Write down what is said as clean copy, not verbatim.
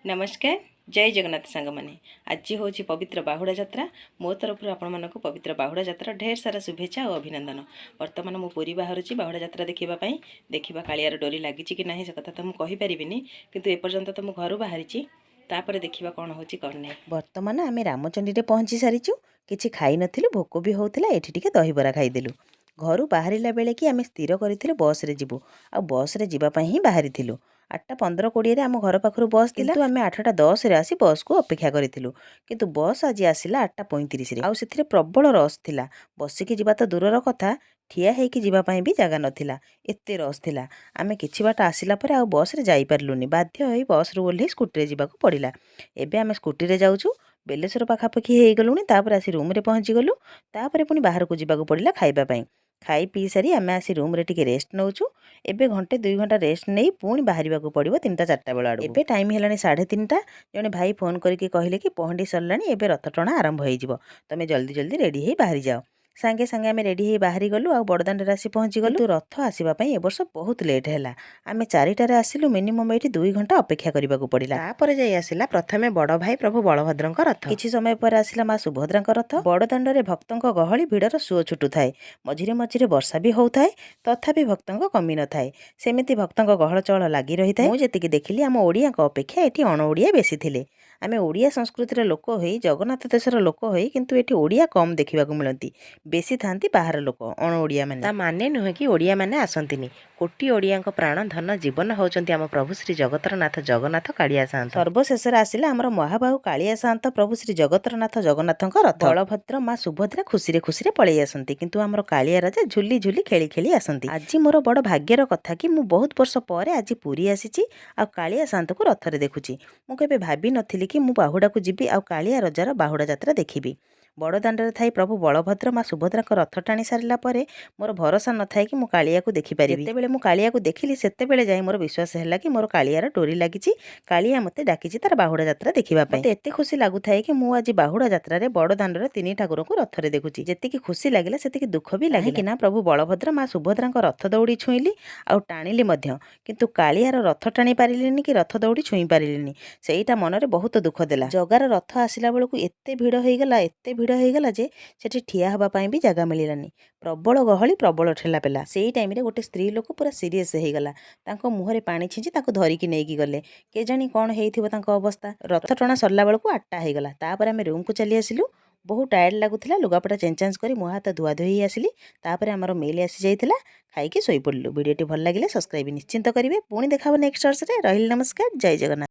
नमस्कार जय जगन्नाथ सांग मैंने आज हूँ पवित्र बाहुड़ा यात्रा मो तरफ आपण पवित्र बाहुड़ा यात्रा ढेर सारा शुभेच्छा और अभिनंदन। बर्तमान मु पुरी बाहर बाहुड़ा यात्रा देखा कालियार डोरी लगी कि ना से कथा तो मुझे कहीपरि किंतु एपर्यंत तो मुझे घर बाहरी तापर देखा कौन हो ना। बर्तमान आम रामचंडी पहुँची सारीचु किसी खाई नु भोक भी होता ये दहीबरा खाईदेलु। घर बाहर बेले कि आम स्थिर करूँ बस रे जीवु आ बस रे जीवाई ही बाहरी 8:15-20 आम घर पाखु बस थी आम 8:10 आसी बस को अपेक्षा करूँ किंतु बस आज आसला 8:35 आउ से प्रबल रस थिला। बसिकी जीवा तो दूरर कथा ठिया होइकी जीवाई भी जगह नथिला एते रस थिला। आमे किछि बाट आसिला परे आ बस रे जाई पारलुनी बाध्य होई बस रू ओल्हे स्कूटी रे जीवाकू पड़िला। एबे आमे स्कूटी रे जाउछु बेलेश्वर पाखापाखि हो गलुनी तापर आसी रूम रे पहुँची गलु तापर पुणी बाहर को जीवाकू पड़िला खाइबा पई। खाई पी सारी आम आसी रूम रे टिके रेस्ट नौछु। एबे घंटे 2 घंटा रेस्ट नहीं पुणी बाहर को पड़ो 3टा-4टा बेला आड़। एबे टाइम हेलानी 3:30 जने भाई फोन करके कहले कि पहंडी सरलानी एबे रथ टଣା आरंभ हो जिवो तमे जल्दी जल्दी रेडी हो बाहरी जाओ। सांगे सांगे आम रेडी हो बाहरी गलु आ बड़दाण्ड आसी पहुँची गलु। रथ आसवा ए वर्ष बहुत लेट है। आम 4टार आसिलु मिनिमम ये 2 घंटा अपेक्षा करने को पड़ा। तापर जाई आसिला प्रथमे बड़ भाई प्रभु बलभद्र रथ किछि समय पर आसिला माँ सुभद्रा रथ। बड़दाण्ड रे भक्तों गहली भिड़र सुओ छुटू थाए मझिरे मझिरे वर्षा भी होउथाए तथापि भक्तों कमी न थाए सेमिति भक्तों गहल चहल लगी रही था। मुझे देखिली आम ओडिया अपेक्षा ये अण ओडिया बेसी थिले। आम ओडिया संस्कृतिर लोक हो जगन्नाथ देशर लोक हो किंतु एठी ओडिया कम देखा मिलती बेसी थांती बाहर लोक अण ओडिया माने। माने नुहे कि ओडिया माने आसंतिनी कोटी ओडिया प्राण धन जीवन होचंती आम प्रभु श्री जगतरनाथ जगन्नाथ कालिया साहंत। सर्वशेष आसिला आमर महाबाहु कालिया साहंत प्रभु श्री जगतरनाथ जगन्नाथ रथ। बलभद्र माँ सुभद्रा खुशी खुशी पलि आसती किंतु आमर कालिया राजा झुली झुली खेली खेली आसती। आज मोर बड़ भाग्यर कथा कि मु बहुत वर्ष पर आज पुरी आसी आ कालिया साहंत को रथरे देखुची। मु केबे भाबी नथिली कि मु बाहुड़ा को जीवी आ कालिया रजार बाहुड़ा यात्रा देखिबी। बड़दाण्डरे थाई प्रभु बलभद्र माँ सुभद्रा रथ टाणी सारा मोर भरोसा न थाए कि मु कालिया को देखिपारि। जेतेबेले मु कालिया को देखिली सेतेबेले जाई मोर विश्वास है कि मोर कालियार डोरी लागिची कालिया मते डाकिची तार बाहुड़ा यात्रा देखिबा पई। मते एते खुशी लागुथाए कि मु आज बाहुड़ा यात्रा रे बड़दाण्डरे 3 ठाकुर को रथरे देखुची। जेतिकी खुशी लागिला सेतिकी दुख भी लागिला कि ना प्रभु बलभद्र माँ सुभद्रा रथ दौड़ी छुईली आ टाणिली मध्य किंतु कालियार रथ टाणी पारिलिनी कि रथ दौड़ी छुई पारिलिनी सेईटा मनरे बहुत दुख देला। जगार रथ आसिला बेलकू एते भिड़ होईगला जे सेठी ठिया हवा पाई भी जगह मिलानी। प्रबल गहली प्रबल ठेलापेला से टाइम रे गोटे स्त्री लोक पूरा सीरीयस होईगला तांको मुहरे पानी छींची ताको धरिकी नेकी गले केजानी कौन हेइथिबो तांको अवस्था। रथ टଣା सरला बेलकू 8टा होईगला तापर आमे रूम को चली आसिलु। बहुत टायर्ड लगुला लुगापटा चेंज चेंज करी मुँह हाथ धुआ धोई आसिली तापर आमर मेल आसी जाइथिला खाइकी शोई पड़लु। वीडियोटी भल लगिले सब्सक्राइब निश्चिंत करेंगे। पुणी देखा नेक्स्ट वर्ष रे। रहिली नमस्कार जय जगन्नाथ।